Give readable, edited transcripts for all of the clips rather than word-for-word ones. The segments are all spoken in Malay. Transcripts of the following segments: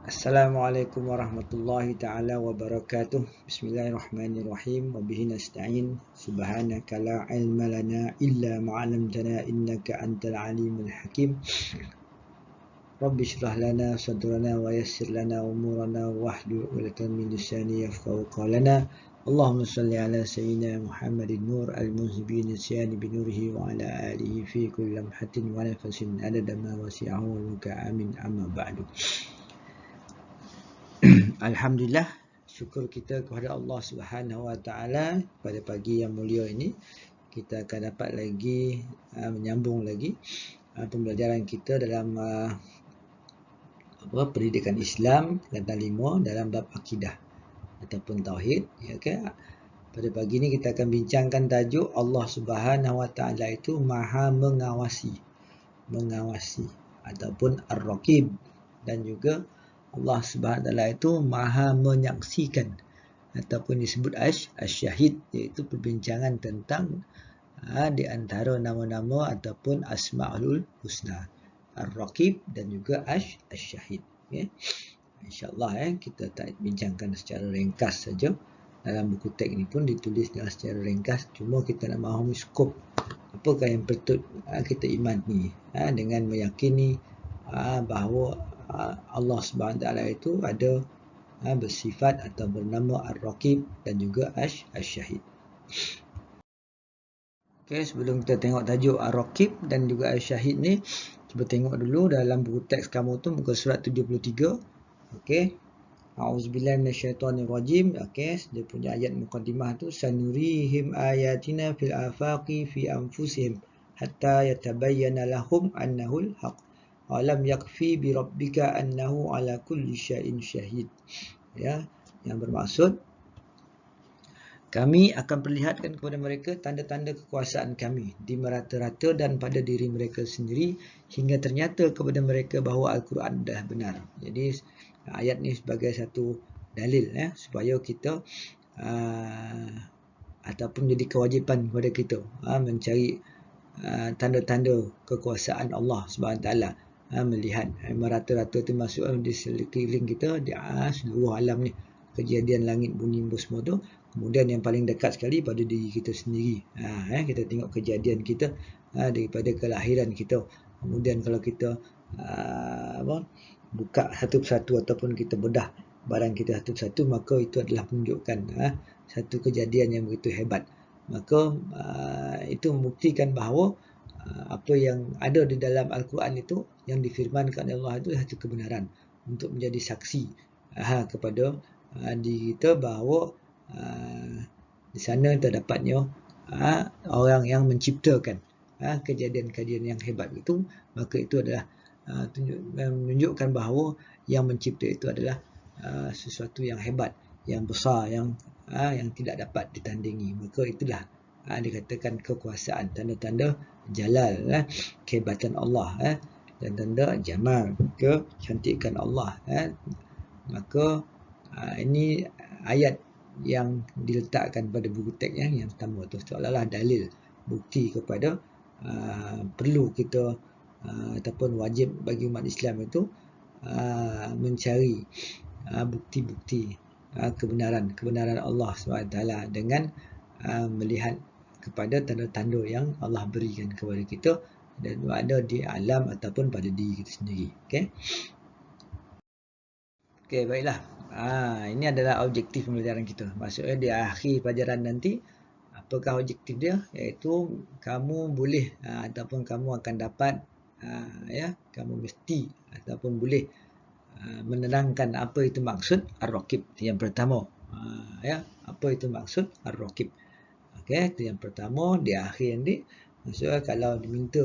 Assalamualaikum warahmatullahi ta'ala wabarakatuh. Bismillahirrahmanirrahim. Wabihi nasta'in. Subhanaka la ilma lana illa ma'alamtana innaka antal alimul hakim. Rabbi syrah lana sadrana wa yassir lana umurana wahlul 'uqdatam min lisani yafqahu qawlana. Allahumma salli ala sayyidina Muhammadin nur al-munzibi nisyani binurihi wa ala alihi fi kulli lamhatin wa nafasin adada ma wasi'ahu wa luka amin amma ba'du. Alhamdulillah, syukur kita kepada Allah Subhanahu Wa Taala pada pagi yang mulia ini kita akan dapat lagi menyambung lagi pembelajaran kita dalam pendidikan Islam tingkatan 5 dalam bab akidah ataupun tauhid. Ya, okay? Pada pagi ini kita akan bincangkan tajuk Allah Subhanahu Wa Taala itu Maha mengawasi ataupun Ar-Raqib, dan juga Allah Subhanahu Wa Taala itu Maha menyaksikan ataupun disebut Asy-Syahid, iaitu perbincangan tentang di antara nama-nama ataupun Asmaul Husna, Ar-Raqib dan juga Asy-Syahid. Okay? InsyaAllah kita tak bincangkan secara ringkas saja. Dalam buku teks ini pun ditulis dengan secara ringkas, cuma kita nak memahami skop apakah yang patut kita imani dengan meyakini bahawa Allah Subhanahu Taala itu ada bersifat atau bernama Ar-Raqib dan juga Asy-Syahid. Okey, sebelum kita tengok tajuk Ar-Raqib dan juga Asy-Syahid ni, cuba tengok dulu dalam buku teks kamu tu muka surat 73. Okey. A'udzubillahi minasyaitonirrajim. Okey, dia punya ayat muqaddimah tu, sanurihim ayatina fil afaqi fi anfusihim hatta yatabayyana lahum annahul haq. Alam yakfi bi rabbika annahu ala kulli syai'in syahid. Ya, yang bermaksud kami akan perlihatkan kepada mereka tanda-tanda kekuasaan kami di merata-rata dan pada diri mereka sendiri hingga ternyata kepada mereka bahawa Al-Quran dah benar. Jadi ayat ni sebagai satu dalil supaya kita ataupun jadi kewajipan kepada kita mencari tanda-tanda kekuasaan Allah Subhanahu Taala. Melihat merata-rata tu masuk di sekeliling kita, di seluruh alam ni, kejadian langit bunyi embus semua tu. Kemudian yang paling dekat sekali pada diri kita sendiri. Kita tengok kejadian kita daripada kelahiran kita. Kemudian kalau kita buka satu persatu ataupun kita bedah barang kita satu persatu, maka itu adalah menunjukkan satu kejadian yang begitu hebat. Maka itu membuktikan bahawa apa yang ada di dalam Al-Quran itu, yang difirmankan oleh Allah itu satu kebenaran untuk menjadi saksi kepada diri kita bahawa di sana terdapatnya orang yang menciptakan kejadian-kejadian yang hebat itu. Maka itu adalah menunjukkan bahawa yang mencipta itu adalah sesuatu yang hebat, yang besar, yang tidak dapat ditandingi. Maka itulah dikatakan kekuasaan, tanda-tanda jalal, kehebatan Allah, dan tanda jamal, kecantikan Allah. Maka ini ayat yang diletakkan pada buku teks yang pertama tu seolah-olah dalil, bukti kepada perlu kita ataupun wajib bagi umat Islam itu mencari bukti-bukti kebenaran Allah SWT dengan melihat kepada tanda-tanda yang Allah berikan kepada kita dan ada di alam ataupun pada diri kita sendiri. Okey, baiklah. Ini adalah objektif pembelajaran kita. Maksudnya di akhir pelajaran nanti, apakah objektif dia? Iaitu kamu boleh ataupun kamu akan dapat kamu mesti ataupun boleh menerangkan apa itu maksud Ar-Raqib. Yang pertama, apa itu maksud Ar-Raqib? Okey, itu yang pertama. Di akhir nanti, maksudnya kalau diminta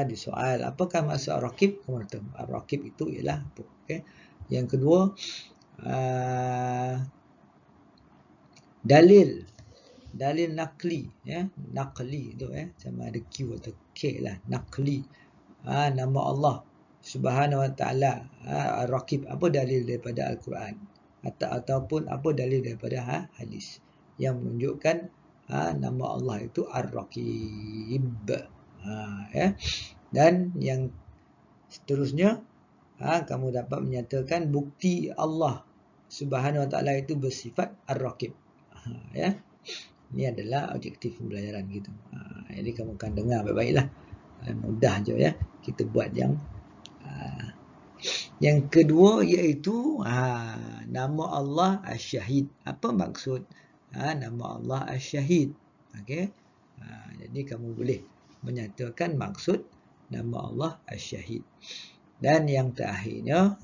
di soal apakah maksud Ar-Raqib, kamu kata Ar-Raqib itu ialah apa. Okey. Yang kedua, dalil nakli, nakli tu sama ada Q atau K lah, nakli. Nama Allah Subhanahu Wa Taala Ar-Raqib, apa dalil daripada Al-Quran ataupun apa dalil daripada hadis yang menunjukkan nama Allah itu Ar-Raqib. Dan yang seterusnya kamu dapat menyatakan bukti Allah Subhanahu Wa Taala itu bersifat Ar-Raqib. Ya. Ini adalah objektif pembelajaran kita. Jadi kamu akan dengar baik-baiklah. Mudah je ya. Kita buat yang kedua iaitu nama Allah Asy-Syahid. Apa maksud nama Allah Asy-Syahid? Okey. Jadi kamu boleh menyatakan maksud nama Allah Asy-Syahid. Dan yang terakhirnya,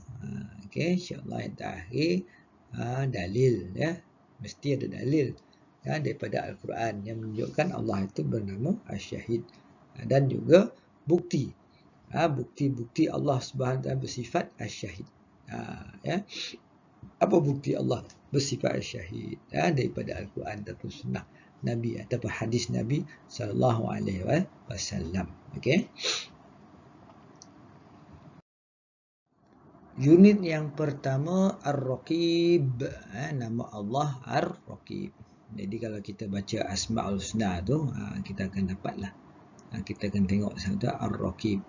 okey, insya-Allah yang terakhir dalil ya. Mesti ada dalil daripada Al-Quran yang menunjukkan Allah itu bernama Asy-Syahid. Dan juga bukti. Bukti-bukti Allah Subhanahu Wa Taala bersifat Asy-Syahid. Ya. Apa bukti Allah bersifat Asy-Syahid? Daripada Al-Quran ataupun sunnah Nabi ataupun hadis Nabi sallallahu alaihi wasallam. Okey. Unit yang pertama Ar-Raqib. Nama Allah Ar-Raqib. Jadi kalau kita baca Asmaul Husna tu, kita akan dapatlah. Kita akan tengok satu Ar-Raqib.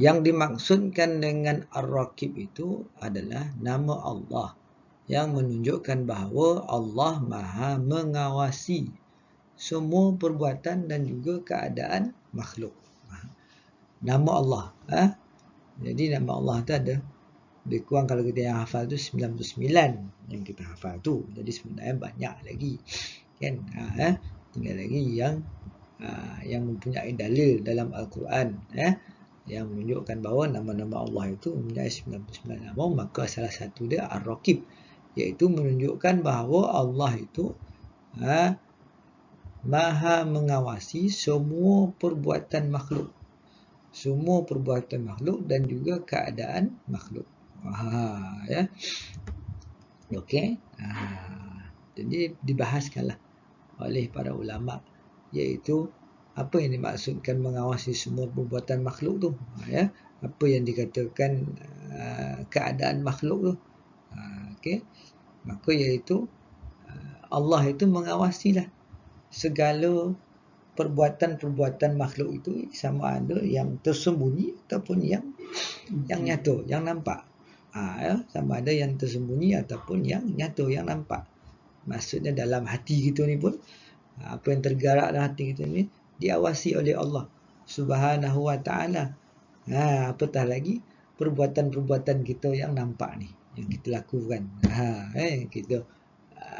Yang dimaksudkan dengan Ar-Raqib itu adalah nama Allah yang menunjukkan bahawa Allah Maha mengawasi semua perbuatan dan juga keadaan makhluk. Nama Allah. Jadi nama Allah tu ada lebih kurang, kalau kita yang hafal tu 99 yang kita hafal tu. Jadi sebenarnya banyak lagi. Kan? Tinggal lagi yang mempunyai dalil dalam Al-Quran yang menunjukkan bahawa nama-nama Allah itu mempunyai 99 nama. Maka salah satu dia Ar-Raqib, iaitu menunjukkan bahawa Allah itu Maha mengawasi semua perbuatan makhluk. Semua perbuatan makhluk dan juga keadaan makhluk. Ya. Okey. Jadi dibahaskanlah oleh para ulama, iaitu apa yang dimaksudkan mengawasi semua perbuatan makhluk tu. Ya. Apa yang dikatakan keadaan makhluk tu. Okey. Maka iaitu Allah itu mengawasilah segala perbuatan-perbuatan makhluk itu, sama ada yang tersembunyi ataupun yang nyata, yang nampak. Sama ada yang tersembunyi ataupun yang nyata, yang nampak. Maksudnya dalam hati kita ni pun, apa yang tergerak dalam hati kita ni diawasi oleh Allah Subhanahu Wa Taala. Apatah lagi perbuatan-perbuatan kita yang nampak ni, yang kita lakukan. Kita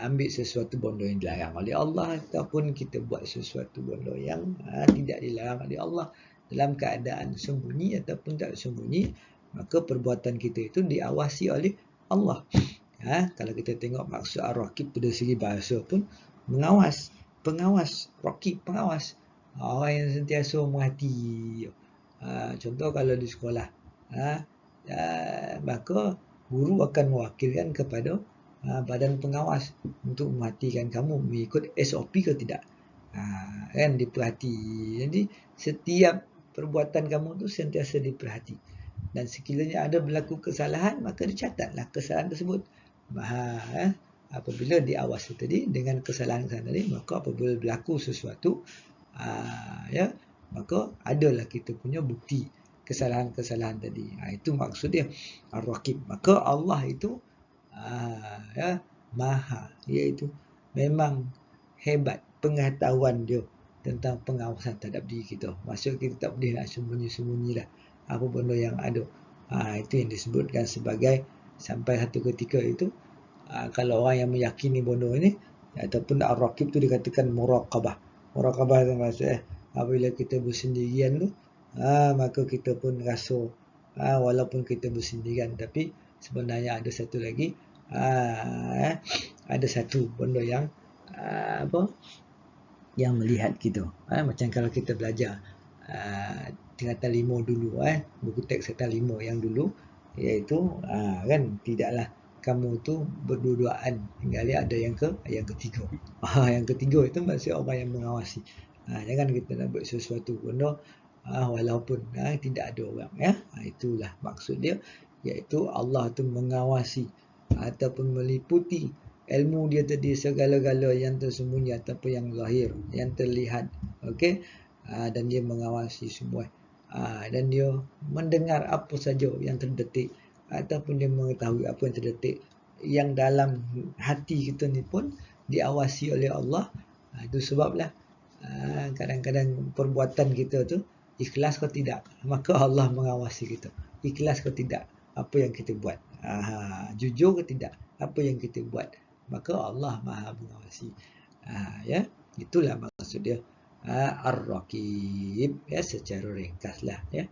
ambil sesuatu benda yang dilarang oleh Allah, ataupun kita buat sesuatu benda yang tidak dilarang oleh Allah dalam keadaan sembunyi ataupun tak sembunyi, maka perbuatan kita itu diawasi oleh Allah. Kalau kita tengok maksud Ar-Raqib dari segi bahasa pun, mengawas, pengawas, Raqib, pengawas. Orang yang sentiasa merhati. Contoh kalau di sekolah, maka guru akan mewakilkan kepada badan pengawas untuk mematikan kamu mengikut SOP ke tidak. Kan diperhati. Jadi setiap perbuatan kamu tu sentiasa diperhati. Dan sekiranya ada berlaku kesalahan, maka dicatatlah kesalahan tersebut. Apabila diawasi tadi dengan kesalahan-kesalahan tadi, maka apabila berlaku sesuatu, maka adalah kita punya bukti kesalahan-kesalahan tadi. Itu maksud dia Ar-Raqib. Maka Allah itu Maha, iaitu memang hebat pengetahuan dia tentang pengawasan terhadap diri kita. Maksud kita tak boleh nak sembunyi-sembunyi lah apa benda yang ada. Itu yang disebutkan sebagai, sampai satu ketika itu, kalau orang yang meyakini benda ini ataupun Ar-Raqib tu dikatakan muraqabah. Muraqabah tu maksudnya apabila kita bersendirian tu, maka kita pun rasa walaupun kita bersendirian, tapi sebenarnya ada satu lagi, ada satu benda yang yang melihat kita. Macam kalau kita belajar tingkatan 5 dulu, buku teks tingkatan 5 yang dulu, iaitu kan tidaklah kamu tu berdua-duaan, tinggal ada yang ketiga. Yang ketiga itu maksud orang yang mengawasi. Jangan kita nak buat sesuatu benda walaupun tidak ada orang, itulah maksud dia, iaitu Allah tu mengawasi ataupun meliputi ilmu dia tadi segala-gala yang tersembunyi ataupun yang zahir, yang terlihat. Okey, dan dia mengawasi semua Dan dia mendengar apa saja yang terdetik ataupun dia mengetahui apa yang terdetik yang dalam hati kita ni pun diawasi oleh Allah. Itu sebablah kadang-kadang perbuatan kita tu ikhlas ke tidak, maka Allah mengawasi kita. Ikhlas ke tidak apa yang kita buat, jujur ke tidak apa yang kita buat, maka Allah Maha mengawasi. Ya, itulah maksud dia Ar-Raqib, ya, secara ringkaslah, ya.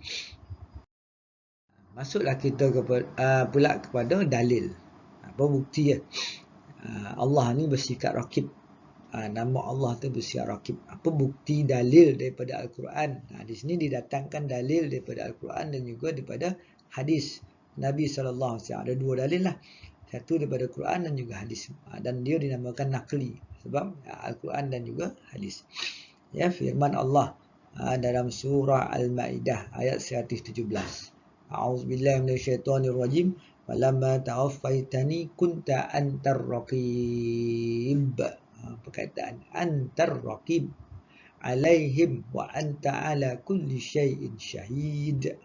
Masuklah kita pula kepada dalil, apa bukti, ya. Allah ni bersikap Raqib. Nama Allah tu bersikap Raqib. Apa bukti dalil daripada Al-Quran? Di sini didatangkan dalil daripada Al-Quran dan juga daripada hadis Nabi SAW. Ada dua dalil lah. Satu daripada Quran dan juga hadis. Dan dia dinamakan naqli sebab Al-Quran dan juga hadis. Ya, firman Allah dalam surah Al-Maidah ayat 117. A'udzubillahi minasyaitonirrajim. Walamma ta'affaitani kunta antar raqib. Perkataan antar raqib alaihim wa anta ala kulli syai'in syahid.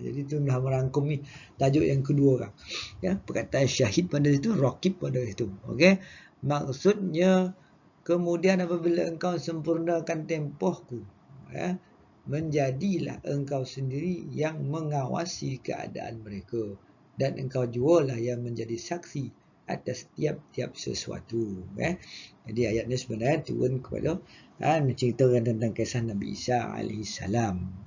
Jadi itu dah merangkum ni tajuk yang kedua orang. Ya, perkataan syahid pada itu, raqib pada itu. Okey. Maksudnya kemudian apabila engkau sempurnakan tempohku, ya, menjadilah engkau sendiri yang mengawasi keadaan mereka dan engkau jualah yang menjadi saksi atas tiap-tiap sesuatu. Jadi ayat ini sebenarnya turun kepada menceritakan tentang kisah Nabi Isa alaihissalam.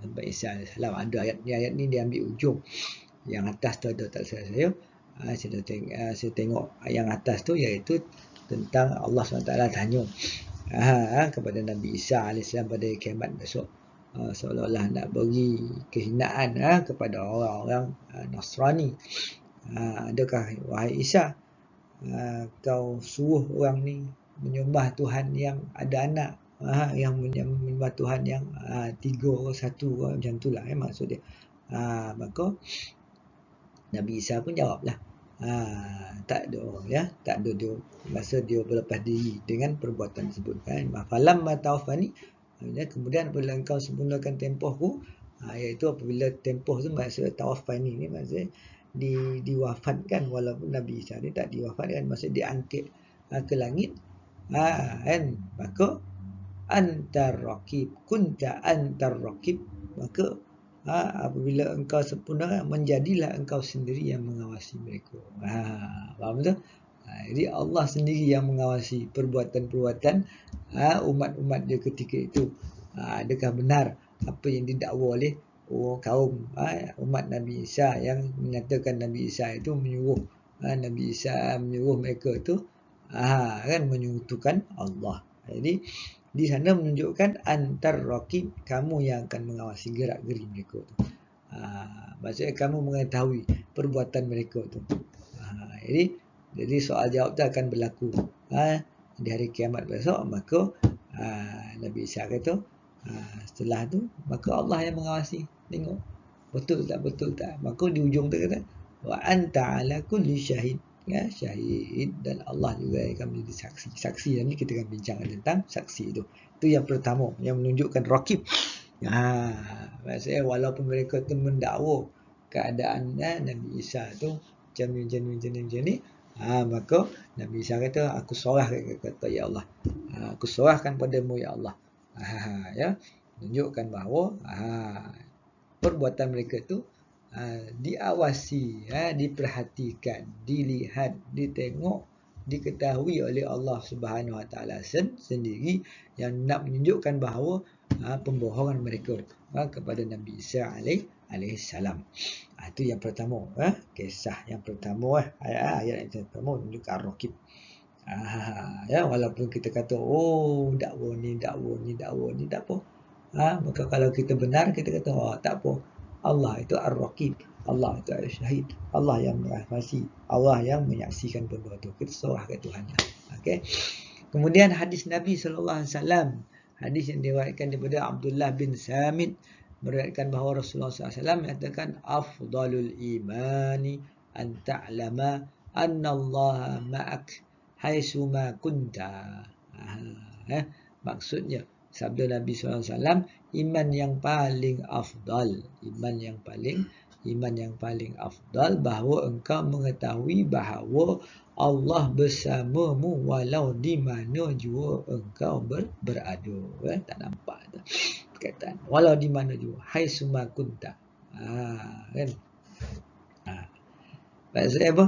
Nabi Isa alaihissalam ada ayat ni dia ambil ujung. Yang atas tu ada tak saya. Saya tengok yang atas tu iaitu tentang Allah SWT tanya kepada Nabi Isa AS pada kiamat besok, seolah-olah nak beri kehinaan kepada orang-orang Nasrani. Adakah wahai Isa, kau suruh orang ni menyembah Tuhan yang ada anak, yang menyembah Tuhan yang tiga atau satu, macam itulah maksud dia. Maka Nabi Isa pun jawablah, tak ada, ya, tak ada dia masa dia berlepas diri dengan perbuatan tersebut. Falam matawfani, kemudian apabila engkau sempurnakan tempohku, iaitu apabila tempoh tu maksud tawafani ni maksud diwafatkan, walaupun Nabi Isa ni tak diwafatkan, maksud diangkat ke langit, kan, maka antar raqib, kunta antar raqib, maka apabila engkau sempurna, menjadilah engkau sendiri yang mengawasi mereka. Faham tak? Jadi Allah sendiri yang mengawasi perbuatan-perbuatan umat-umat dia ketika itu. Adakah benar apa yang didakwa oleh kaum umat Nabi Isa yang menyatakan Nabi Isa itu menyuruh Nabi Isa menyuruh mereka itu kan menyekutukan Allah. Jadi di sana menunjukkan antar raqib, kamu yang akan mengawasi gerak-geri mereka tu. Maksudnya kamu mengetahui perbuatan mereka tu. Jadi soal jawab tu akan berlaku di hari kiamat besok. Maka Nabi Isa kata setelah tu maka Allah yang mengawasi, tengok betul tak. Maka di ujung tu kata wa anta ala kulli syahid, ya, syahid, dan Allah juga akan menjadi saksi. Saksi ni kita akan bincang tentang saksi itu. Itu yang pertama yang menunjukkan raqib. Maksudnya walaupun mereka tu mendakwa keadaan Nabi Isa tu macam ni, maka Nabi Isa kata aku sorahkan, kata ya Allah, aku sorahkan padamu ya Allah. Ya, menunjukkan bahawa perbuatan mereka tu diawasi, diperhatikan, dilihat, ditengok, diketahui oleh Allah Subhanahu Wa Taala sendiri, yang nak menunjukkan bahawa pembohongan mereka kepada Nabi Isa alaihissalam. Itu yang pertama, kisah yang pertama, ayat yang pertama menunjukkan Ar-Raqib. Ya, walaupun kita kata dakwa ni tak apa, maka kalau kita benar kita kata tak apa, Allah itu Ar-Raqib, Allah itu Al-Syahid, Allah yang mengawasi, Allah yang menyaksikan benda itu. Kita serah ke Tuhan. Okey. Kemudian hadis Nabi sallallahu alaihi wasallam, hadis yang diriwayatkan daripada Abdullah bin Samit, meriwayatkan bahawa Rasulullah SAW mengatakan afdalul imani an ta'lama anna Allah ma'ak haitsuma kunta. Maksudnya sabda Nabi SAW, iman yang paling afdal. Iman yang paling afdal bahawa engkau mengetahui bahawa Allah bersamamu walau di mana jua engkau berada. Tak nampak tu perkataan. Walau di mana jua. Hai summa kunta. Kan? Maksudnya apa?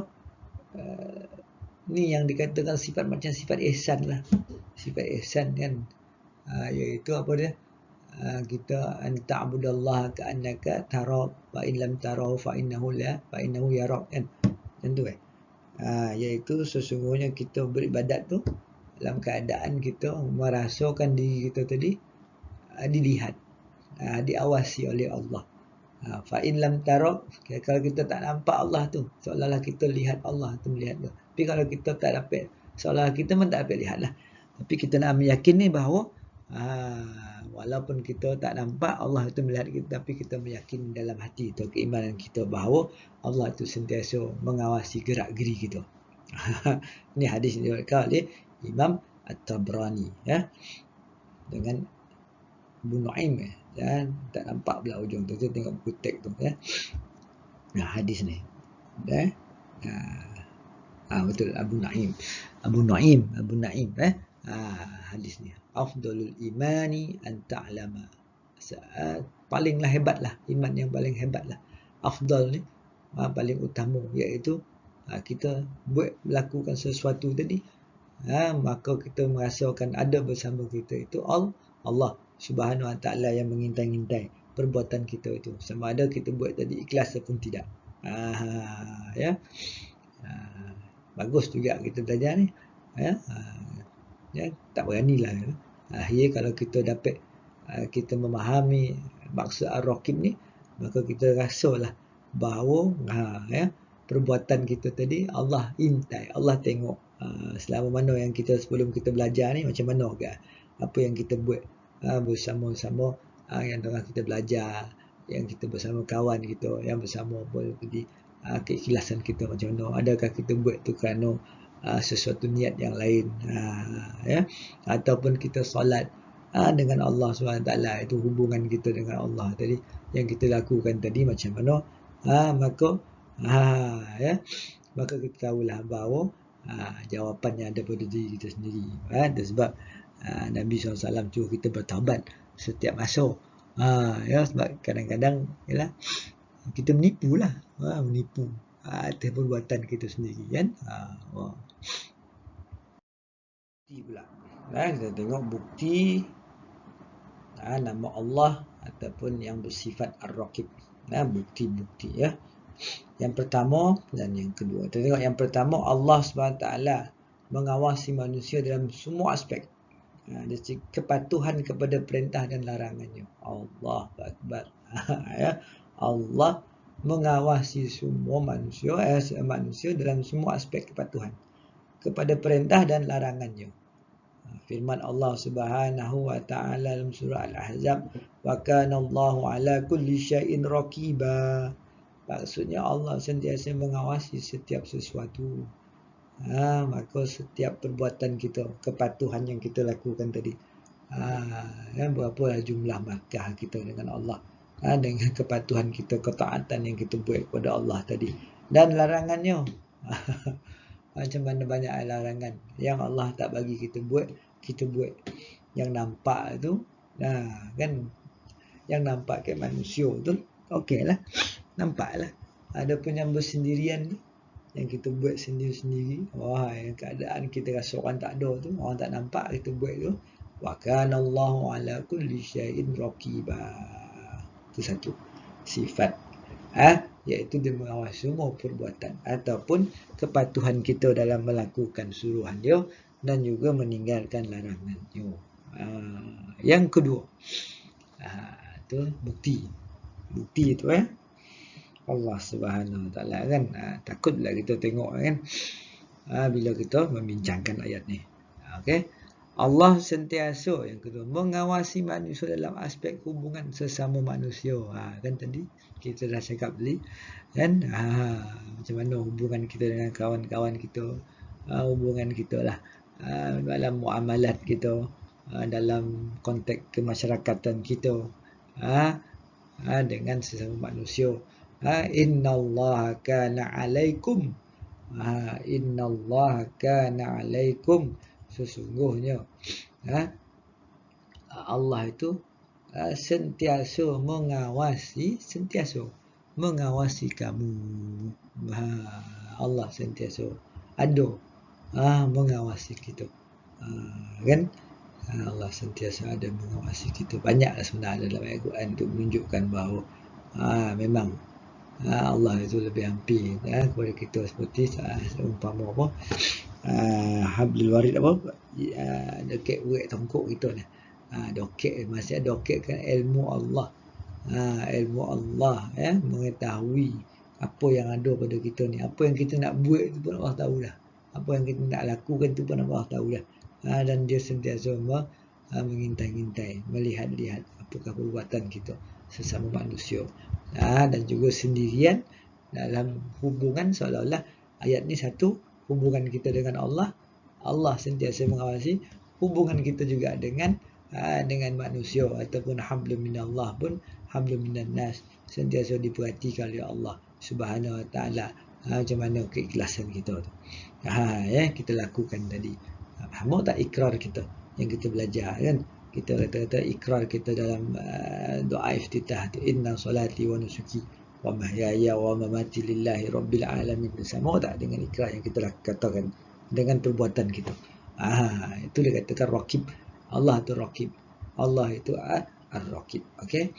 Ni yang dikatakan sifat macam sifat ihsan lah. Sifat ihsan kan. Iaitu apa dia? Kita ta'budallaha ka'annaka tara wa in lam tarahu fa innahu yarak kan. Macam tu kan. Iaitu sesungguhnya kita beribadat tu dalam keadaan kita merasakan diri kita tadi dilihat, diawasi oleh Allah. Fa in lam tara, kalau kita tak nampak Allah tu, seolah-olah kita lihat Allah tu melihat tu. Tapi kalau kita tak dapat, seolah kita pun tak dapat lihat lah. Tapi kita nak meyakini bahawa walaupun kita tak nampak Allah itu melihat kita, tapi kita meyakini dalam hati itu, keimanan kita bahawa Allah itu sentiasa mengawasi gerak-geri kita. Ini hadis yang diriwayatkan oleh Imam At-Tabrani ya, dengan Abu Nu'aim dan tak nampak pula ujung tu, tengok buku teks tu ya. Hadis ni betul, Abu Nu'aim hadis ni, afdalul imani an ta'lama, palinglah hebatlah iman, yang paling hebatlah afdal ni, paling utama, iaitu kita melakukan sesuatu tadi, maka kita merasakan ada bersama kita itu Allah Subhanahu Wa Taala yang mengintai-intai perbuatan kita itu, sama ada kita buat tadi ikhlas ataupun tidak. Ya. Bagus juga kita belajar ni. Ya, tak beranilah. Kalau kita dapat kita memahami maksud ar-raqib ni, maka kita rasalah bahawa perbuatan kita tadi Allah intai, Allah tengok selama mana yang kita sebelum kita belajar ni macam mana ke, apa yang kita buat bersama-sama yang tengah kita belajar, yang kita bersama kawan kita, yang bersama tadi keikhlasan kita macam mana, adakah kita buat tu kerana sesuatu niat yang lain, ya, ataupun kita solat dengan Allah SWT, itu hubungan kita dengan Allah tadi yang kita lakukan tadi macam mana, maka kita tahulah bahawa jawapannya ada pada diri kita sendiri. Sebab Nabi SAW suruh kita bertaubat setiap masa. Ya, sebab kadang-kadang yalah, kita menipu atas perbuatan kita sendiri kan. Bukti pula. Kita tengok bukti nama Allah ataupun yang bersifat Ar-Raqib. Bukti-bukti ya. Yang pertama dan yang kedua. Kita tengok yang pertama, Allah SWT mengawasi manusia dalam semua aspek. Kepatuhan kepada perintah dan larangannya. Allah Akbar. Ya. Allah mengawasi semua manusia dalam semua aspek kepatuhan kepada perintah dan larangannya. Firman Allah Subhanahu Wa Taala dalam surah Al-Ahzab, wa kana Allahu ala kulli syai'in raqiba. Maksudnya Allah sentiasa mengawasi setiap sesuatu. Maka setiap perbuatan kita, kepatuhan yang kita lakukan tadi, berapa jumlah markah kita dengan Allah, dengan kepatuhan kita, ketaatan yang kita buat kepada Allah tadi, dan larangannya. Macam mana banyak larangan yang Allah tak bagi kita buat, kita buat. Yang nampak tu, kan, yang nampak kat manusia tu, okeylah, nampaklah. Ada pun yang bersendirian ni, yang kita buat sendiri-sendiri, yang keadaan kita rasa orang tak ada tu, orang tak nampak, kita buat tu, wa kana Allahu ala kulli syai'in raqiba. Itu satu sifat, iaitu dia mengawasi semua perbuatan ataupun kepatuhan kita dalam melakukan suruhan dia dan juga meninggalkan larangannya. Yang kedua, itu bukti itu Allah Subhanahu Wa Taala kan. Takutlah kita tengok kan, bila kita membincangkan ayat ni. Okey, Allah sentiasa, yang kedua, mengawasi manusia dalam aspek hubungan sesama manusia. Kan tadi kita dah cakap tadi kan, macam mana hubungan kita dengan kawan-kawan kita, hubungan kita lah dalam muamalat kita, dalam konteks kemasyarakatan kita, dengan sesama manusia. Innallaha kana alaikum, innallaha kana alaikum, sesungguhnya Allah itu sentiasa mengawasi kamu. Allah sentiasa ada mengawasi kita, kan? Allah sentiasa ada mengawasi kita. Banyaklah sebenarnya dalam ayat Quran untuk menunjukkan bahawa memang Allah itu lebih hampir kepada kita, seperti umpama apa, hablul warid apa, dekat urat tongkok kita ni, dokek, masih dokek kan ilmu Allah. Ilmu Allah, mengetahui apa yang ada pada kita ni, apa yang kita nak buat tu pun Allah tahu dah, apa yang kita nak lakukan tu pun Allah tahu dah. Dan dia sentiasa mengintai-intai, melihat-lihat apakah perbuatan kita sesama manusia, dan juga sendirian dalam hubungan, seolah-olah ayat ni satu, hubungan kita dengan Allah, Allah sentiasa mengawasi hubungan kita juga dengan manusia, ataupun hablum minallah pun hablum minan nas, sentiasa diperhatikan oleh Allah Subhanahu wa taala. Macam mana keikhlasan kita tu, kita lakukan tadi. Faham tak ikrar kita yang kita belajar, kan? Kita kata-kata ikrar kita dalam doa iftitah tu, inna salati wa nusuki wa mahyaya wa mamati lillahi rabbil alamin. Sama tak dengan ikrar yang kita katakan dengan perbuatan kita? Itu dikatakan raqib. Allah itu raqib, Allah itu ar-raqib. Okey,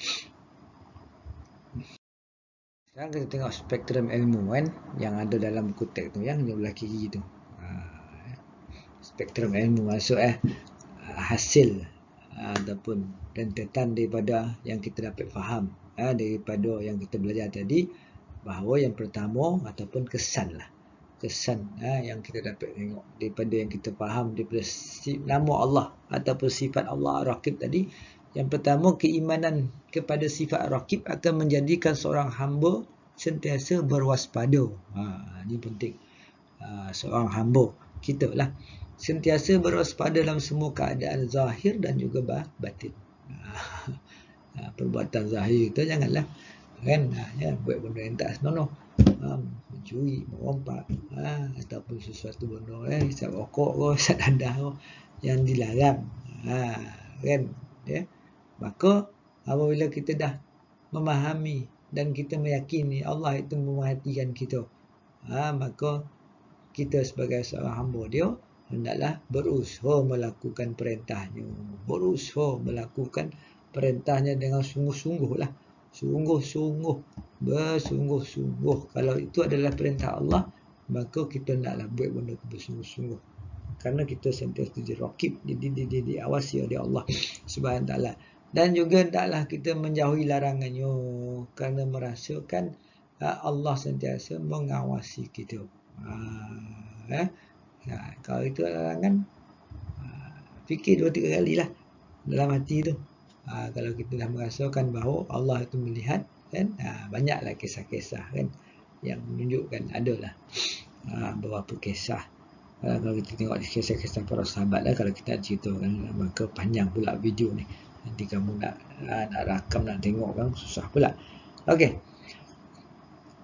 sekarang kita tengok spektrum ilmu, kan, yang ada dalam buku teks tu, yang belah kiri tu. Spektrum ilmu masuk hasil ataupun rentetan daripada yang kita dapat faham daripada yang kita belajar tadi, bahawa yang pertama ataupun kesan yang kita dapat tengok daripada yang kita faham daripada nama Allah ataupun sifat Allah Ar-Raqib tadi. Yang pertama, keimanan kepada sifat Ar-Raqib akan menjadikan seorang hamba sentiasa berwaspada. Ini penting. Seorang hamba kita lah sentiasa berwaspada dalam semua keadaan zahir dan juga batin. Perbuatan zahir itu janganlah, kan, buat benda yang tak senonoh, mencuri, merompak, ataupun sesuatu benda, hisap rokok ke, hisap dadah ke, yang dilarang, kan, maka apabila kita dah memahami dan kita meyakini Allah itu memerhatikan kita, maka kita sebagai seorang hamba dia hendaklah berusaha melakukan perintahnya, dengan sungguh-sungguh lah, bersungguh-sungguh. Kalau itu adalah perintah Allah, maka kita hendaklah buat benda itu bersungguh-sungguh, karena kita sentiasa diraqib, diawasi oleh Allah Subhanahu wa taala. Dan juga hendaklah kita menjauhi larangannya, kerana merasakan Allah sentiasa mengawasi kita. Kalau itu larangan, fikir 2-3 kali lah dalam hati tu. Kalau kita dah merasakan bahawa Allah itu melihat, kan, banyaklah kisah-kisah, kan, yang menunjukkan adalah beberapa kisah. Kalau kita tengok kisah-kisah para sahabat lah, kalau kita ceritakan, maka panjang pula video ni, nanti kamu nak rakam, nak tengok kan susah pula. Okey,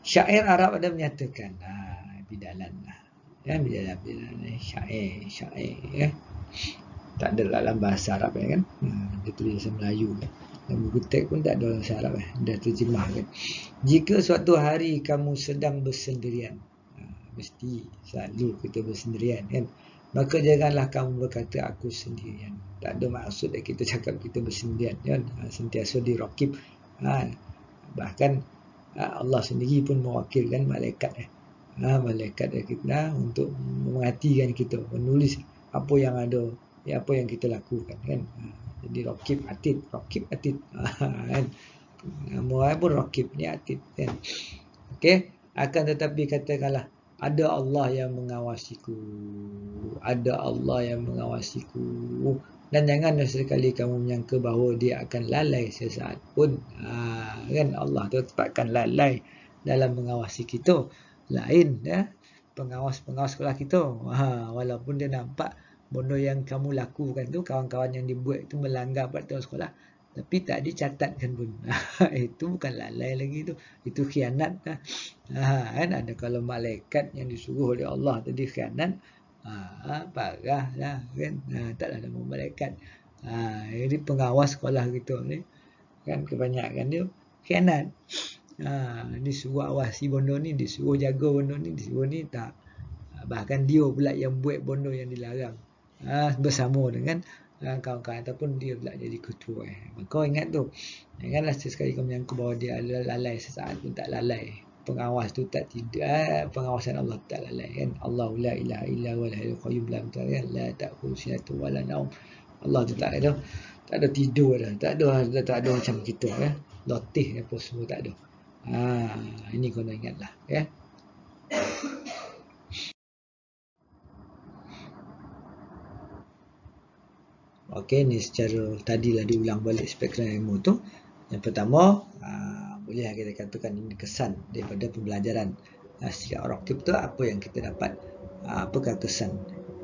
syair Arab ada menyatakan, bidalan lah, bidalan syair, tak ada dalam bahasa Arab, kan, dia tulis bahasa Melayu, dan buku teks pun tak ada bahasa Arab, dah terjemah, kan. Jika suatu hari kamu sedang bersendirian, mesti selalu kita bersendirian, kan, maka janganlah kamu berkata aku sendirian. Tak ada maksud kita cakap kita bersendirian, kan, sentiasa diraqib. Bahkan Allah sendiri pun mewakilkan malaikat, malaikat kita untuk memerhatikan kita, menulis apa yang ada, apa yang kita lakukan, kan. Jadi raqib atid, kan, nama pun raqib ni atid, kan. Okey, akan tetapi katakanlah ada Allah yang mengawasiku, dan janganlah sekali kamu menyangka bahawa dia akan lalai sesaat pun, kan. Allah tu takkan lalai dalam mengawasi kita. Lain pengawas sekolah kita, walaupun dia nampak Benda yang kamu lakukan tu, kawan-kawan yang dibuat tu melanggar peraturan sekolah, tapi tak dicatatkan pun. Itu bukan lalai lagi tu. Itu khianat lah. Kan ada kalau malaikat yang disuruh oleh Allah tadi khianat, parah lah kan. Taklah nama malaikat. Jadi pengawas sekolah gitu ni kan kebanyakan dia khianat. Disuruh awasi benda ni, disuruh jaga benda ni, disuruh ni tak. Bahkan dia pula yang buat benda yang dilarang. Bersama dengan kawan-kawan ataupun dia pula jadi ketua. Maka ingat tu, janganlah sesekali kau menyangka bahawa dia adalah lalai, sesaat pun tak lalai. Pengawas tu tak tidak, pengawasan Allah tak lalai kan. Allah la ilaha illa huwal hayyul qayyum la ta'khudhuhu sinatun wa la naum. Allah tu tak ada tidur dah, tak ada macam kita ya. Latih apa semua tak ada. Ini kau nak ingatlah ya. Okey, ni secara tadilah diulang balik spektrum ilmu tu. Yang pertama, boleh kita katakan ini kesan daripada pembelajaran sikap raqib tu, apa yang kita dapat, apakah kesan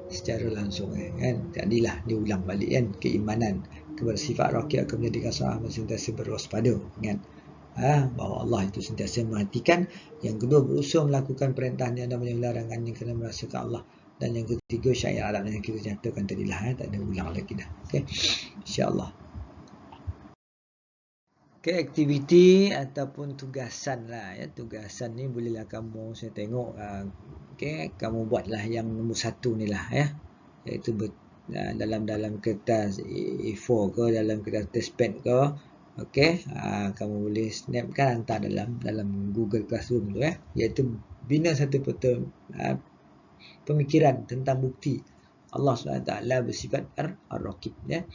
secara langsung kan. Tadilah diulang balik kan, keimanan kepada sifat raqib akan menjadikan seorang sentiasa berwaspada kan. Bahawa Allah itu sentiasa merhatikan. Yang kedua, berusaha melakukan perintahnya dan larangannya kerana merasakan Allah. Dan yang ketiga, syair Arab yang kita nyatakan tadilah, tak ada ulang lagi dah. Okey, insya-Allah. Okey, aktiviti ataupun tugasan lah ya. Tugasan ni bolehlah kamu, saya tengok okey, kamu buatlah yang nombor 1 ni lah ya. Iaitu dalam kertas A4 ke, dalam kertas testpad ke. Okey, kamu boleh snapkan, hantar dalam Google Classroom tu ya. Iaitu bina satu pemikiran tentang bukti Allah SWT bersifat ar-raqib ya.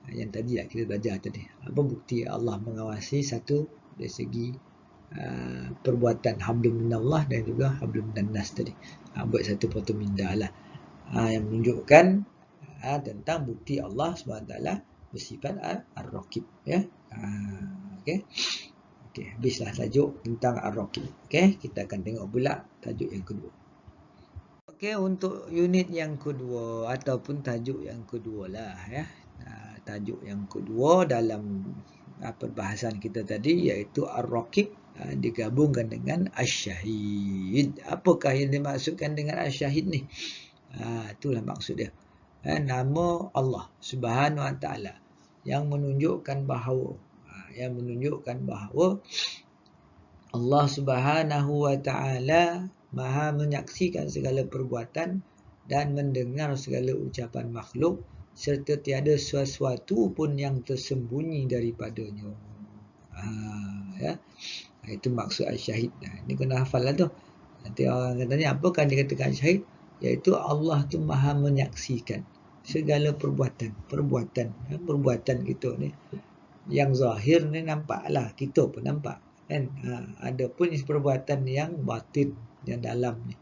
Yang tadi kita belajar tadi. Apa bukti Allah mengawasi? Satu, dari segi perbuatan hablum minallah dan juga hablum minannas tadi. Buat satu foto minda lah. Yang menunjukkan tentang bukti Allah SWT bersifat ar-raqib ya. Okey. Okey, habislah tajuk tentang ar-raqib. Okey, kita akan tengok pula tajuk yang kedua. Okey, untuk unit yang kedua ataupun tajuk yang kedua lah ya. Tajuk yang kedua dalam perbahasan kita tadi iaitu ar-raqib digabungkan dengan asy-syahid. Apakah yang dimaksudkan dengan asy-syahid ni? Itulah maksud dia. Nama Allah Subhanahu Wa Taala yang menunjukkan bahawa Allah Subhanahu Wa Taala Maha menyaksikan segala perbuatan dan mendengar segala ucapan makhluk, serta tiada sesuatu pun yang tersembunyi daripadanya. Ya. Itu maksud syahid. Ini kena hafal lah tu. Nanti orang katanya, apakah dikatakan syahid? Iaitu Allah tu Maha menyaksikan segala perbuatan kita ni. Yang zahir ni nampaklah, kita pun nampak kan. Ada pun perbuatan yang batin, yang dalam ni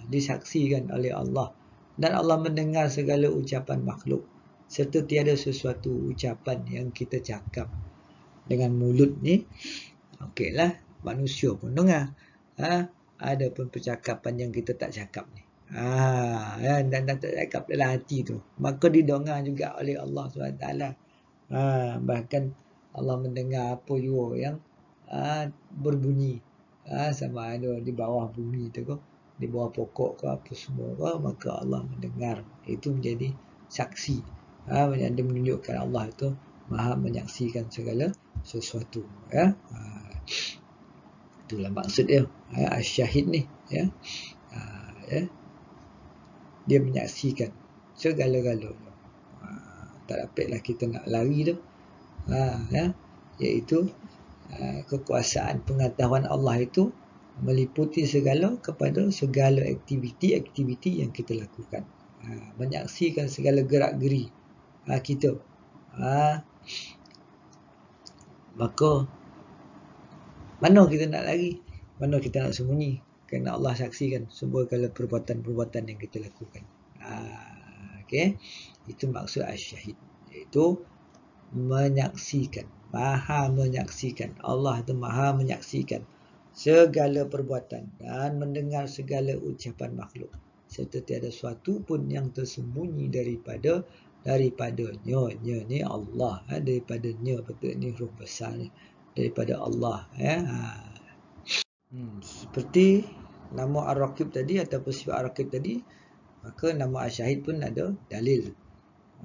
disaksikan oleh Allah, dan Allah mendengar segala ucapan makhluk, serta tiada sesuatu ucapan yang kita cakap dengan mulut ni. Okeylah, manusia pun dengar. Ada pun percakapan yang kita tak cakap ni. Dan tak cakap dalam hati tu, maka didengar juga oleh Allah SWT. Bahkan Allah mendengar apa juga yang berbunyi, sama ada di bawah bumi tu ke, di bawah pokok ke, apa semua ke, maka Allah mendengar. Itu menjadi saksi. Yang menunjukkan Allah itu Maha menyaksikan segala sesuatu ya. Itulah maksud dia asy-syahid ni ya. Dia menyaksikan segala-galanya. Tak dapatlah kita nak lari tu. Iaitu kekuasaan pengetahuan Allah itu meliputi kepada segala aktiviti yang kita lakukan. Menyaksikan segala gerak-geri kita. Maka mana kita nak lari? Mana kita nak sembunyi? Kerana Allah saksikan semua perbuatan-perbuatan yang kita lakukan. Okey. Itu maksud asy-syahid, iaitu menyaksikan, Maha menyaksikan. Allah itu Maha menyaksikan segala perbuatan dan mendengar segala ucapan makhluk, serta tiada suatu pun yang tersembunyi daripadanya. Nya ni Allah, daripadanya, betul ni huruf besar ni, daripada Allah, ya. Seperti nama Ar-Raqib tadi ataupun sifat Ar-Raqib tadi, maka nama Asyahid pun ada dalil.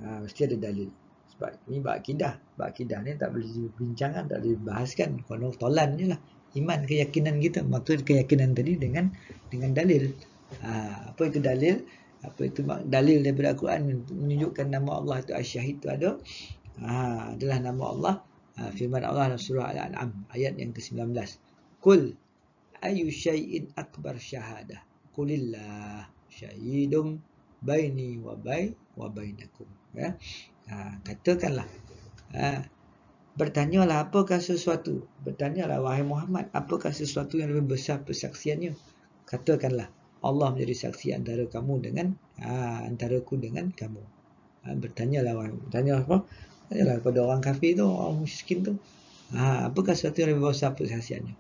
Mesti ada dalil. Sebab ni bab akidah. Bab akidah ni tak boleh dibincangkan, tak boleh dibahaskan. Kalau tolan je lah. Iman, keyakinan kita. Maka keyakinan tadi dengan dalil. Apa itu dalil? Apa itu dalil daripada Al-Quran menunjukkan nama Allah itu Asyahid itu ada. Adalah nama Allah. Firman Allah dalam surah Al-An'am ayat yang ke-19. Qul ayu syai'in akbar syahadah. Qulillah syahidum baini wa bainakum. Ya. Katakanlah. Bertanyalah apakah sesuatu. Bertanyalah wahai Muhammad, apakah sesuatu yang lebih besar persaksiannya? Katakanlah Allah menjadi saksi antara kamu dengan antaraku dengan kamu. Bertanyalah wahai. Bertanya apa? Tanyalah kepada orang kafir tu, orang miskin tu. Apakah sesuatu yang lebih besar persaksiannya?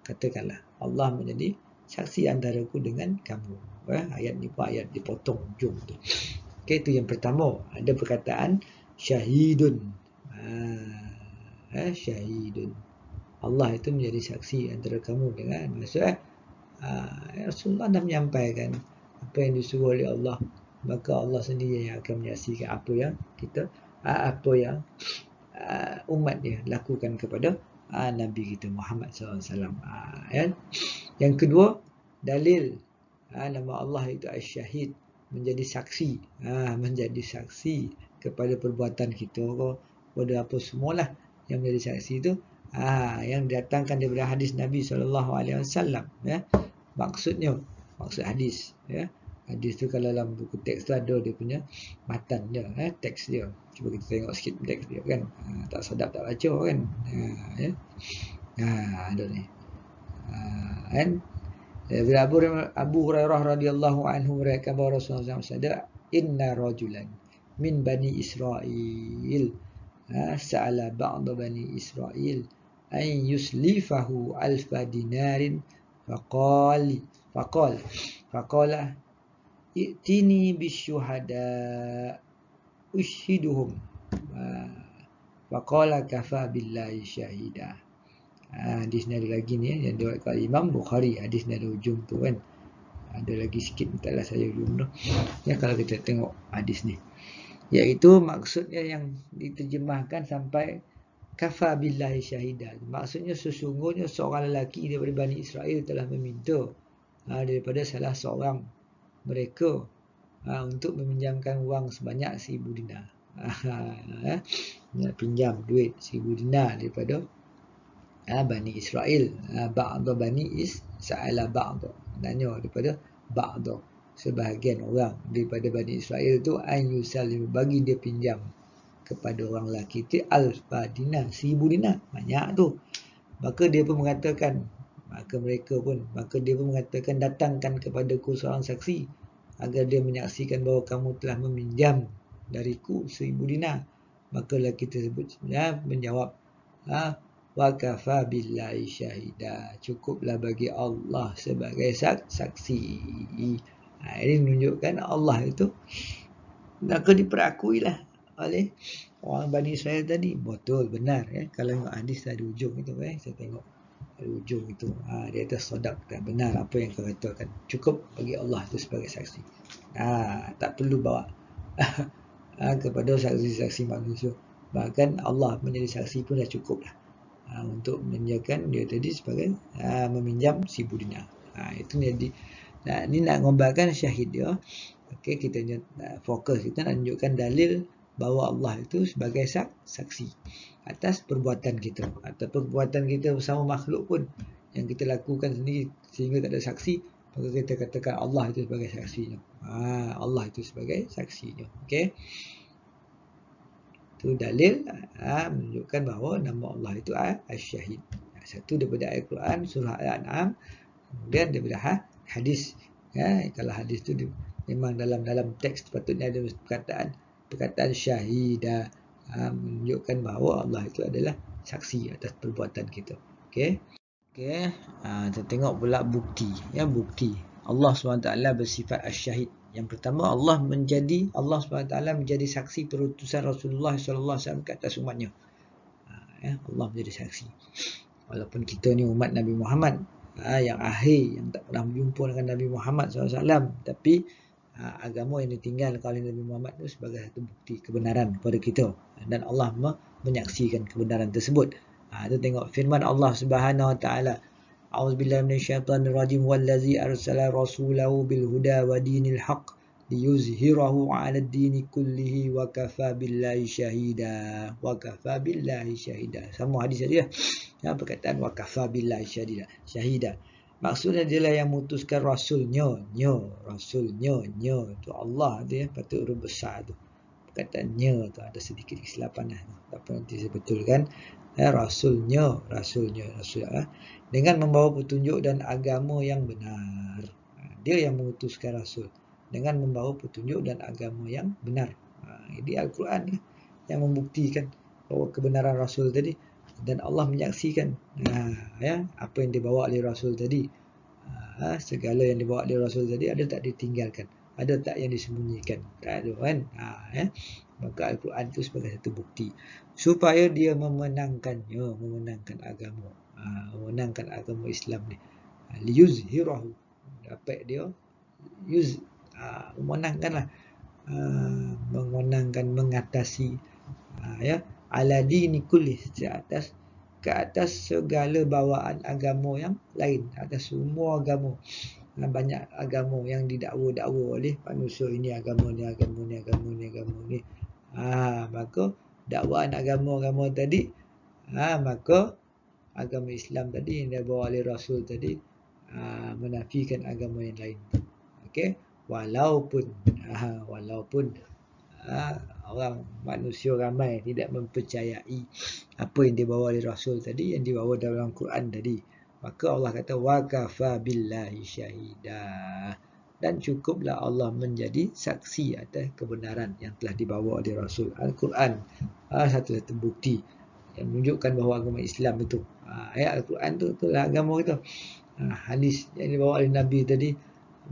Katakanlah Allah menjadi saksi antaraku dengan kamu. Ayat ni pun ayat dipotong ujung tu. Okay, itu yang pertama. Ada perkataan syahidun. Syahidun. Allah itu menjadi saksi antara kamu dengan maksudnya Rasulullah dah menyampaikan apa yang disuruh oleh Allah, maka Allah sendiri yang akan menyaksikan apa yang kita umat dia lakukan kepada Nabi kita Muhammad SAW. Yang kedua, dalil nama Allah itu Asy-Syahid, menjadi saksi, menjadi saksi kepada perbuatan kita, kepada apa semualah yang menjadi saksi itu, yang didatangkan daripada hadis Nabi SAW. Ya. Maksud hadis. Ya. Hadis tu kalau dalam buku teks tu ada dia punya matan dia, teks dia. Cuba kita tengok sikit teks dia kan. Tak sedap tak baca kan. Ya. Ada ni. Kan? Abu Hurairah radhiyallahu anhu meriwayatkan bahawa Rasulullah SAW bersabda, "Inna rajulan min bani Israil sa'ala ba'd bani Israil an yuslifahu alfa dinarin faqala i'tini bisyuhada ushiduhum faqala kafa billahi syahida." Hadis ni ada lagi ni yang diriwayatkan Imam Bukhari. Hadis ni ada ujung tu kan. Ada lagi sikit, taklah saya ujung tu. Ya, kalau kita tengok hadis ni, iaitu maksudnya yang diterjemahkan sampai kafa billahi syahida. Maksudnya sesungguhnya seorang lelaki daripada Bani Israel telah meminta daripada salah seorang mereka untuk meminjamkan wang sebanyak 1000 dinar. Nak pinjam duit 1000 dinar daripada Bani Israel. Ba'da Bani Sa'ala ba'da. Nanya daripada ba'da, sebahagian orang daripada Bani Israel tu, an yusallim, bagi dia pinjam kepada orang lelaki itu alfa dinar, 1000 dinar. Banyak tu. Maka dia pun mengatakan, datangkan kepadaku seorang saksi agar dia menyaksikan bahawa kamu telah meminjam dariku 1000 dinar. Maka lelaki tersebut menjawab, wa kafa billahi syahida, cukuplah bagi Allah sebagai saksi. Ini menunjukkan Allah itu maka diperakui lah oleh orang Bani Israel tadi. Betul, benar. Kalau tengok hadis ada ujung itu, saya tengok ada ujung itu, dia kata sadaq, benar apa yang kau katakan, cukup bagi Allah itu sebagai saksi. Tak perlu bawa kepada saksi-saksi manusia, bahkan Allah menjadi saksi pun dah cukup lah untuk menjadikan dia tadi sebagai meminjam 1000 dinar. Itu jadi ni nak gambarkan syahid dia. Okey, kita fokus, kita nak tunjukkan dalil bahawa Allah itu sebagai saksi atas perbuatan kita, atau perbuatan kita bersama makhluk pun yang kita lakukan sendiri sehingga tak ada saksi, maka kita katakan Allah itu sebagai saksinya. Allah itu sebagai saksinya. Okey, itu dalil menunjukkan bahawa nama Allah itu Asy-Syahid. Satu daripada ayat Quran surah Al-An'am, kemudian daripada hadis. Kalau hadis itu memang dalam teks sepatutnya ada perkataan syahidah, menunjukkan bahawa Allah itu adalah saksi atas perbuatan kita. Okey. Kita tengok pula bukti. Bukti. Allah SWT bersifat asyahid. Yang pertama, Allah SWT menjadi saksi perutusan Rasulullah SAW ke atas umatnya. Allah menjadi saksi. Walaupun kita ni umat Nabi Muhammad, yang akhir, yang tak pernah berjumpa dengan Nabi Muhammad SAW, tapi agama yang ditinggalkan oleh Nabi Muhammad itu sebagai satu bukti kebenaran kepada kita, dan Allah menyaksikan kebenaran tersebut. Itu tengok firman Allah Subhanahu Wa Taala, A'udzubillahi minasyaitonirrajim, wallazi arsala rasulahu bil huda wa dinil haqq liyuzhirahu 'ala ad-dini kullihi wa kafa billahi syahida. Wa kafa billahi syahida. Sama hadis tadi lah. Perkataan wa kafa billahi syahida. Maksudnya dialah yang memutuskan rasulnya, rasulnya tu Allah tu, patut huruf besar tu. Perkataannya tu ada sedikit kesilapan lah. Tak apa, nanti saya betulkan. Rasulnya, rasul dengan membawa petunjuk dan agama yang benar. Dia yang memutuskan rasul dengan membawa petunjuk dan agama yang benar. Ini Al-Quran yang membuktikan bahawa kebenaran rasul tadi, dan Allah menyaksikan apa yang dibawa oleh rasul tadi. Segala yang dibawa oleh rasul tadi ada tak ditinggalkan, ada tak yang disembunyikan, tak ada kan. Maka Al-Quran itu sebagai satu bukti supaya dia memenangkan agama, memenangkan agama Islam ni. Liyuzhirahu, dapat dia memenangkanlah, mengatasi ala dini kulli, ke atas segala bawaan agama yang lain, atas semua agama. Banyak agama yang didakwa oleh manusia, ini agama ni. Maka dakwaan agama-agama tadi, maka agama Islam tadi yang dibawa oleh Rasul tadi menafikan agama yang lain. Okey, walaupun orang manusia ramai tidak mempercayai apa yang dibawa oleh Rasul tadi, yang dibawa dalam Quran tadi, maka Allah kata wa kafa billahi syahida, dan cukuplah Allah menjadi saksi atas kebenaran yang telah dibawa oleh Rasul. Al-Quran satu-satu bukti yang menunjukkan bahawa agama Islam itu, ayat Al-Quran itu itulah agama kita. Hadis yang dibawa oleh Nabi tadi,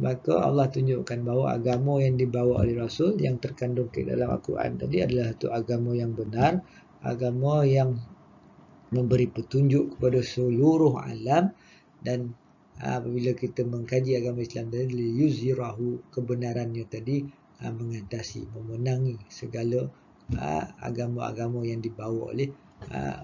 maka Allah tunjukkan bahawa agama yang dibawa oleh Rasul yang terkandung di dalam Al-Quran tadi adalah satu agama yang benar, agama yang memberi petunjuk kepada seluruh alam. Dan apabila kita mengkaji agama Islam tadi, yuzhirahu, kebenarannya tadi mengatasi, memenangi segala agama-agama yang dibawa oleh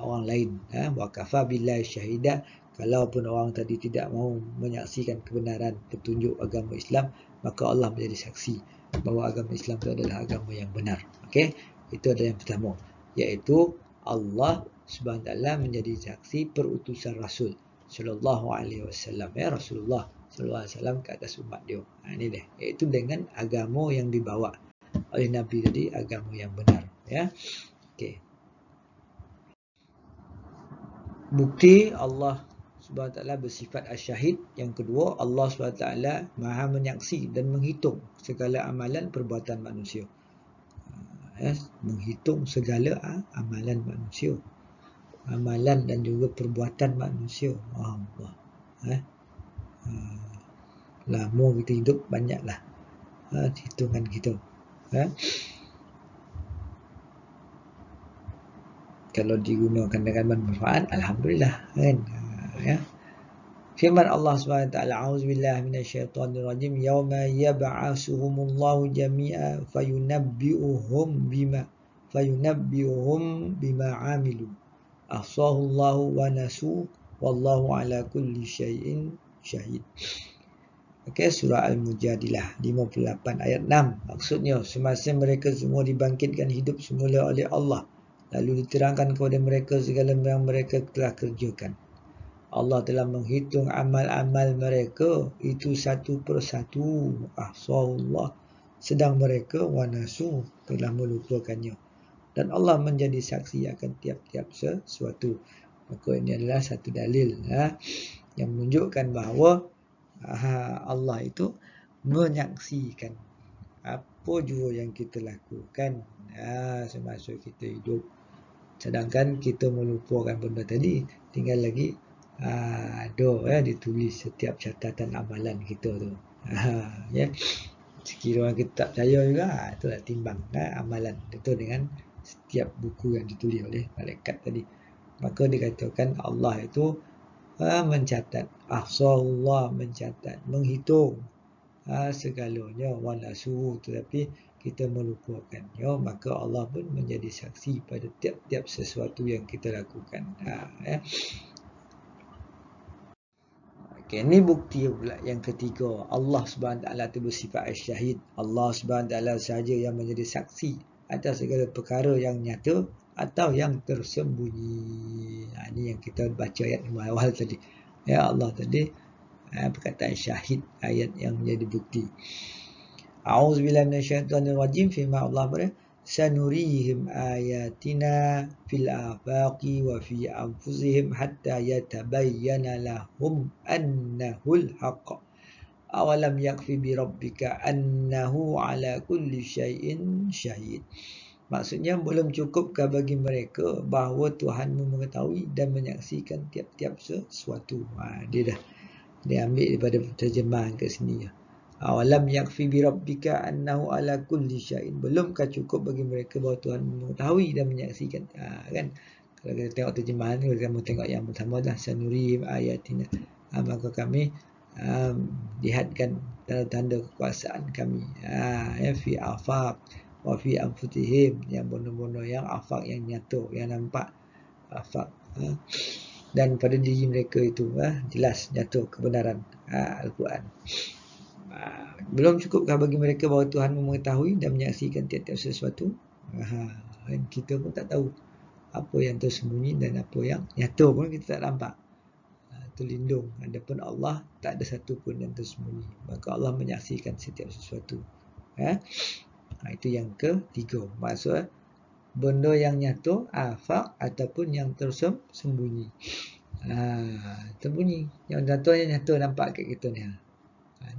orang lain. Wa kafa billahi syahida. Kalaupun orang tadi tidak mahu menyaksikan kebenaran petunjuk agama Islam, maka Allah menjadi saksi bahawa agama Islam itu adalah agama yang benar. Okey, itu adalah yang pertama, iaitu Allah Subhanahu Wa Taala menjadi saksi perutusan Rasul sallallahu alaihi wasallam, Rasulullah sallallahu alaihi wasallam ke atas umat dia. Ini dia, iaitu dengan agama yang dibawa oleh Nabi tadi, agama yang benar. Okey. Bukti Allah Subhanahu Wa Taala bersifat asyahid. Yang kedua, Allah Subhanahu Wa Taala Maha menyaksi dan menghitung segala amalan perbuatan manusia. Menghitung segala amalan manusia, amalan dan juga perbuatan manusia. Allah. Lama kita hidup, banyaklah hitungan kita. Kalau digunakan dengan manfaat, alhamdulillah kan. Firman Allah SWT, A'udzubillahi minasyaitonirrajim, yauma yab'atsuhumullahu jami'a fayunabbi'uhum bima 'amilu ahsahullahu wa nasu wallahu ala kulli syai'in syahid. Okey, surah Al-Mujadilah 58 ayat 6. Maksudnya, semasa mereka semua dibangkitkan hidup semula oleh Allah, lalu diterangkan kepada mereka segala yang mereka telah kerjakan. Allah telah menghitung amal-amal mereka itu satu persatu. Ahsahullah, sedang mereka wanasu, telah melupakannya. Dan Allah menjadi saksi akan tiap-tiap sesuatu. Maka ini adalah satu dalil yang menunjukkan bahawa Allah itu menyaksikan apa jua yang kita lakukan semasa kita hidup. Sedangkan kita melupakan benda tadi, tinggal lagi Ada ditulis setiap catatan amalan kita tu. Ya. Sekiranya kita tak percaya juga, itulah timbang amalan itu dengan setiap buku yang ditulis oleh malaikat tadi. Maka dikatakan Allah itu mencatat, Allah mencatat, menghitung segalanya, wanasu, tetapi kita melupakan. Maka Allah pun menjadi saksi pada tiap-tiap sesuatu yang kita lakukan. Okay, ini bukti pula yang ketiga. Allah SWT itu bersifat syahid. Allah SWT sahaja yang menjadi saksi atas segala perkara yang nyata atau yang tersembunyi. Ini yang kita baca ayat awal tadi. Ya, Allah tadi perkataan syahid, ayat yang menjadi bukti. A'udzubillahi minasyaitonirrajim. Firman Allah pada sanurihim ayatina fil afaqi wa fi anfusihim hatta yatabayyana lahum annahul haqq. Awalam yakfi bi rabbika annahu ala kulli syai'in syahid. Maksudnya belum cukupkah bagi mereka bahawa Tuhanmu mengetahui dan menyaksikan tiap-tiap sesuatu. Dia ambil daripada terjemahan kat sini. Awalam yakfi bi rabbika annahu ala kulli syai'in. Belumkah cukup bagi mereka bahawa Tuhan mengetahui dan menyaksikan. Kan? Kalau kita tengok terjemahan ni, kita tengok yang pertama dah sanurihim ayatina. Maka kami lihatkan tanda-tanda kekuasaan kami. Fi afaq wa fi anfusihim, yang bono-bono yang afaq, yang nyata, yang nampak afaq. Dan pada diri mereka itu jelas nyata kebenaran Al-Quran. Belum cukupkah bagi mereka bahawa Tuhan mengetahui dan menyaksikan tiap-tiap sesuatu? Kita pun tak tahu apa yang tersembunyi dan apa yang nyata pun kita tak nampak. Terlindung. Adapun Allah tak ada satu pun yang tersembunyi. Maka Allah menyaksikan setiap sesuatu. Itu yang ketiga. Maksud benda yang nyata, afaq, ataupun yang tersembunyi. Tersembunyi. Yang nyata nampak kat kita ni.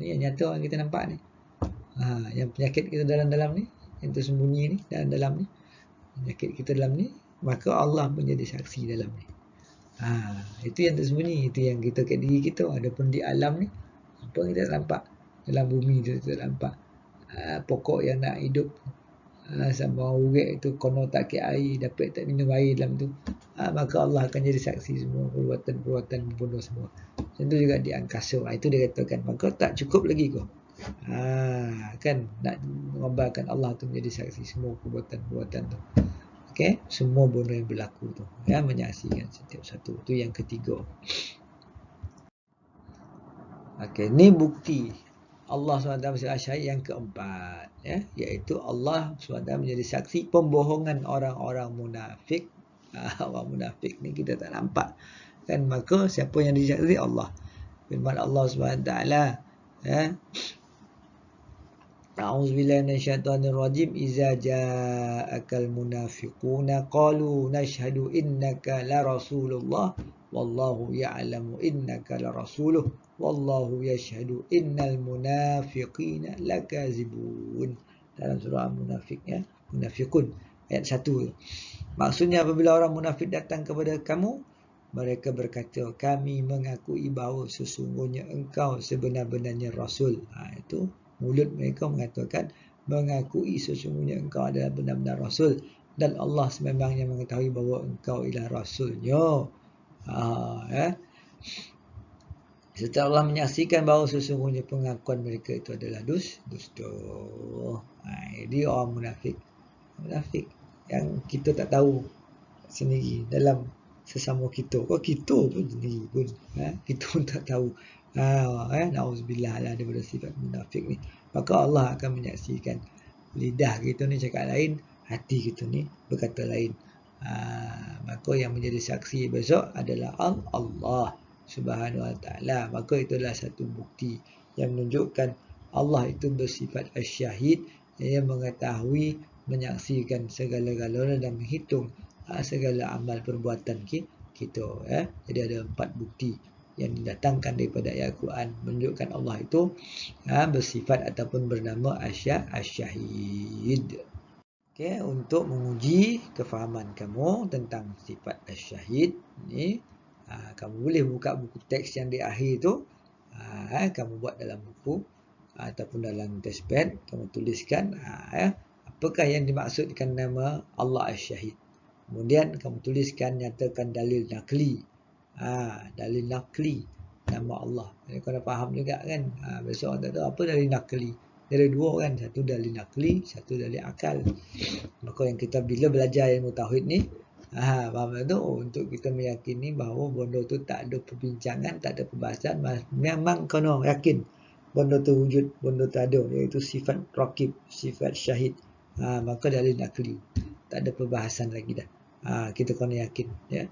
Ni yang nyata yang kita nampak ni. Yang penyakit kita dalam-dalam ni, yang tersembunyi ni, dalam ni, penyakit kita dalam ni, maka Allah menjadi saksi dalam ni. Itu yang tersembunyi, itu yang kita kat diri kita. Adapun di alam ni, apa yang kita tak nampak, dalam bumi tu kita tak nampak. Pokok yang nak hidup, sama urek itu kono tak ke air, dapat tak minum air dalam tu, maka Allah akan jadi saksi semua perbuatan-perbuatan membunuh semua. Tentu juga di angkasa. Itu dia katakan, maka tak cukup lagi kau. Kan nak mengabarkan Allah tu menjadi saksi semua perbuatan-perbuatan tu. Okay, semua benda yang berlaku tu, menyaksikan setiap satu. Itu yang ketiga. Okay, ni bukti Allah SWT menjadi syahid yang keempat, iaitu Allah SWT menjadi saksi pembohongan orang-orang munafik. Orang munafik ni kita tak nampak, kan? Maka siapa yang disaksi? Allah. Firman Allah SWT, A'udzubillahi minasyaitonirrajim. Iza ja'akal munafiquna qalu nashhadu innaka la rasulullah wallahu ya'lamu innaka la rasuluh wallahu yashhadu innal munafiqina lakazibun. Dalam surah Munafiqun ayat 1. Maksudnya apabila orang munafik datang kepada kamu, mereka berkata, kami mengakui bahawa sesungguhnya engkau sebenar-benarnya rasul. Itu mulut mereka mengatakan mengakui sesungguhnya engkau adalah benar-benar rasul, dan Allah sememangnya mengetahui bahawa engkau ialah rasulnya. Setelah Allah menyaksikan bahawa sesungguhnya pengakuan mereka itu adalah dusta. Dia orang munafik yang kita tak tahu sendiri dalam sesama kita. Kita pun sendiri pun kita pun tak tahu. Na'udzubillah daripada sifat munafik ni. Maka Allah akan menyaksikan. Lidah kita ni cakap lain, hati kita ni berkata lain. Maka yang menjadi saksi besok adalah Allah Subhanahu Wa Taala. Maka itulah satu bukti yang menunjukkan Allah itu bersifat asyahid, yang mengetahui, menyaksikan segala-galanya dan menghitung segala amal perbuatan kita. Jadi ada 4 bukti yang didatangkan daripada ayat Quran menunjukkan Allah itu bersifat ataupun bernama asyahid. Okay, untuk menguji kefahaman kamu tentang sifat asyahid ni, Kamu boleh buka buku teks yang di akhir tu, kamu buat dalam buku ataupun dalam testpad, kamu tuliskan apakah yang dimaksudkan nama Allah As-Syahid. Kemudian kamu tuliskan, nyatakan dalil nakli. Dalil nakli nama Allah. Jadi kau dah faham juga kan. Besok orang tak tahu apa dalil nakli. Dia ada dua kan, satu dalil nakli, satu dalil akal. Maka yang kita bila belajar ilmu tauhid ni, faham tu, untuk kita meyakini bahawa benda tu tak ada perbincangan, tak ada perbahasan, memang kena yakin benda tu wujud, benda tu ada, iaitu sifat raqib, sifat syahid. Maka dalil nakli, tak ada perbahasan lagi dah. Kita kena yakin, ya.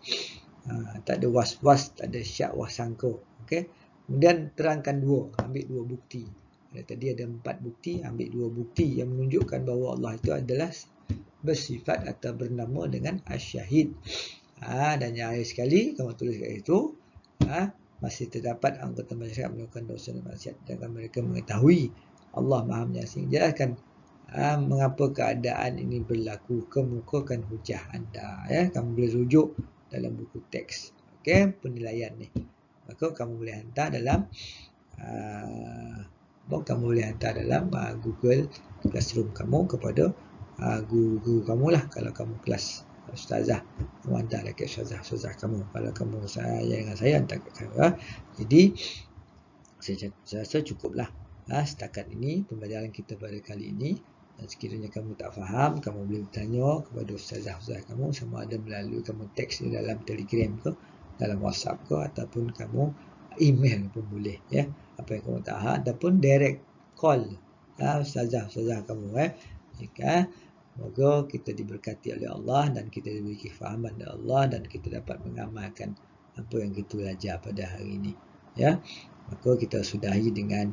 Tak ada was-was, tak ada syak wasangka. Okey. Kemudian terangkan dua, ambil dua bukti. Tadi ada 4 bukti, ambil 2 bukti yang menunjukkan bahawa Allah itu adalah bersifat atau bernama dengan Asy-Syahid. Dan yang akhir sekali kamu tulis kat itu, masih terdapat anggota masyarakat melakukan dosa dan maksiat, sedangkan mereka mengetahui Allah Maha Menyaksikan. Jelaskan mengapa keadaan ini berlaku, kemukakan hujah anda, ya. Kamu boleh rujuk dalam buku teks, okey, penilaian ni. Maka kamu boleh hantar dalam Google Classroom kamu kepada guru kamu lah. Kalau kamu kelas ustazah, kamu hantar dekat ustazah kamu. Kalau kamu saya dengan saya, hantar kat saya. Jadi saya rasa cukuplah setakat ini pembelajaran kita pada kali ini. Dan sekiranya kamu tak faham, kamu boleh bertanya kepada ustazah kamu, sama ada melalui kamu teks di dalam Telegram ke, dalam WhatsApp ke, ataupun kamu email pun boleh, ya. Apa yang kamu tak faham, ataupun direct call ustazah kamu, jika semoga kita diberkati oleh Allah dan kita diberi kefahaman dari Allah dan kita dapat mengamalkan apa yang kita belajar pada hari ini, ya. Maka kita sudahi dengan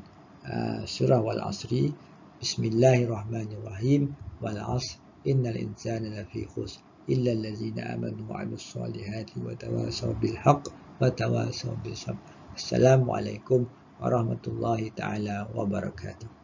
surah Wal Asri. Bismillahirrahmanirrahim. Wal asr innal insana lafi khusr illa allazina amanu wa 'amilus solihati wa tawasaw bil haqq wa tawasaw bis sabr. Assalamualaikum warahmatullahi taala wabarakatuh.